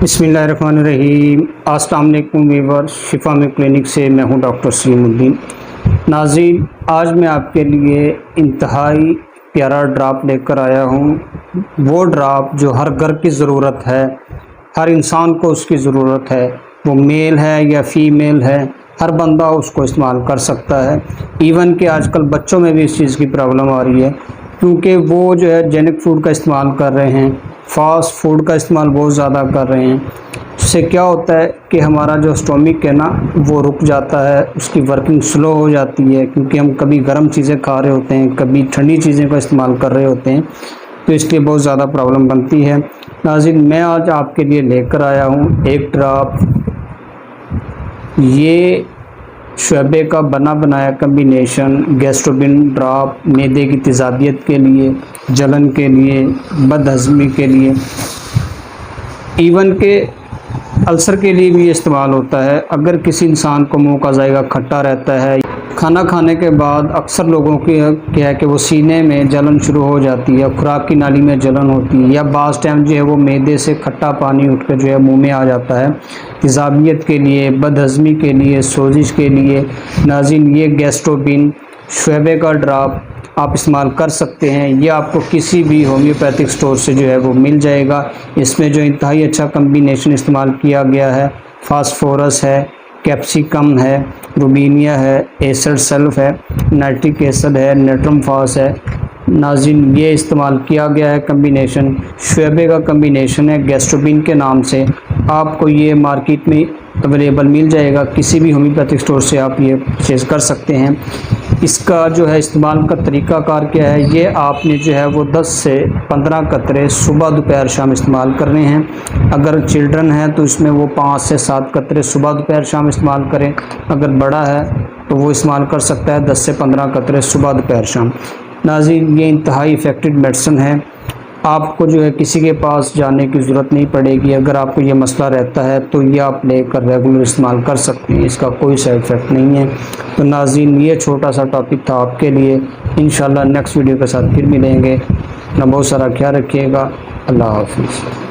بسم اللہ الرحمن الرحیم۔ السلام علیکم ویور، شفا میں کلینک سے میں ہوں ڈاکٹر سلیم الدین۔ ناظرین، آج میں آپ کے لیے انتہائی پیارا ڈراپ لے کر آیا ہوں۔ وہ ڈراپ جو ہر گھر کی ضرورت ہے، ہر انسان کو اس کی ضرورت ہے، وہ میل ہے یا فیمیل ہے، ہر بندہ اس کو استعمال کر سکتا ہے۔ ایون کہ آج کل بچوں میں بھی اس چیز کی پرابلم آ رہی ہے، کیونکہ وہ جو ہے جینک فوڈ کا استعمال کر رہے ہیں، فاسٹ فوڈ کا استعمال بہت زیادہ کر رہے ہیں۔ اس سے کیا ہوتا ہے کہ ہمارا جو اسٹومک ہے نا، وہ رک جاتا ہے، اس کی ورکنگ سلو ہو جاتی ہے، کیونکہ ہم کبھی گرم چیزیں کھا رہے ہوتے ہیں، کبھی ٹھنڈی چیزیں کا استعمال کر رہے ہوتے ہیں، تو اس لیے بہت زیادہ پرابلم بنتی ہے۔ ناظرین، میں آج آپ کے لیے لے کر آیا ہوں ایک ڈراپ۔ یہ شعبے کا بنا بنایا کمبینیشن گیسٹروبن ڈراپ، معدے کی تیزابیت کے لیے، جلن کے لیے، بد ہضمی کے لیے، ایون کہ السر کے لیے بھی استعمال ہوتا ہے۔ اگر کسی انسان کو منہ کا ذائقہ کھٹا رہتا ہے، کھانا کھانے کے بعد اکثر لوگوں کی کیا ہے کہ وہ سینے میں جلن شروع ہو جاتی ہے، خوراک کی نالی میں جلن ہوتی ہے، یا بعض ٹائم جو ہے وہ معدے سے کھٹا پانی اٹھ کر جو ہے منہ میں آ جاتا ہے۔ تیزابیت کے لیے، بد ہضمی کے لیے، سوزش کے لیے ناظرین یہ گیسٹروبن شعبے کا ڈراپ آپ استعمال کر سکتے ہیں۔ یہ آپ کو کسی بھی ہومیوپیتھک سٹور سے جو ہے وہ مل جائے گا۔ اس میں جو انتہائی اچھا کمبینیشن استعمال کیا گیا ہے، فاسفورس ہے، کیپسیکم ہے، روبینیا ہے، ایسڈ سلف ہے، نائٹرک ایسڈ ہے، نیٹرم فاس ہے۔ ناظرین یہ استعمال کیا گیا ہے کمبینیشن، شعبے کا کمبینیشن ہے گیسٹروبن کے نام سے۔ آپ کو یہ مارکیٹ میں اویلیبل مل جائے گا، کسی بھی ہومیوپیتھک سٹور سے آپ یہ پرچیز کر سکتے ہیں۔ اس کا جو ہے استعمال کا طریقہ کار کیا ہے، یہ آپ نے جو ہے وہ 10 سے 15 قطرے صبح دوپہر شام استعمال کرنے ہیں۔ اگر چلڈرن ہے تو اس میں وہ 5 سے 7 قطرے صبح دوپہر شام استعمال کریں۔ اگر بڑا ہے تو وہ استعمال کر سکتا ہے 10 سے 15 قطرے صبح دوپہر شام۔ ناظرین یہ انتہائی ایفیکٹڈ میڈیسن ہے، آپ کو جو ہے کسی کے پاس جانے کی ضرورت نہیں پڑے گی۔ اگر آپ کو یہ مسئلہ رہتا ہے تو یہ آپ لے کر ریگولر استعمال کر سکتے ہیں، اس کا کوئی سائیڈ افیکٹ نہیں ہے۔ تو ناظرین یہ چھوٹا سا ٹاپک تھا آپ کے لیے، انشاءاللہ نیکسٹ ویڈیو کے ساتھ پھر ملیں گے۔ اپنا بہت سارا خیال رکھیے گا۔ اللہ حافظ۔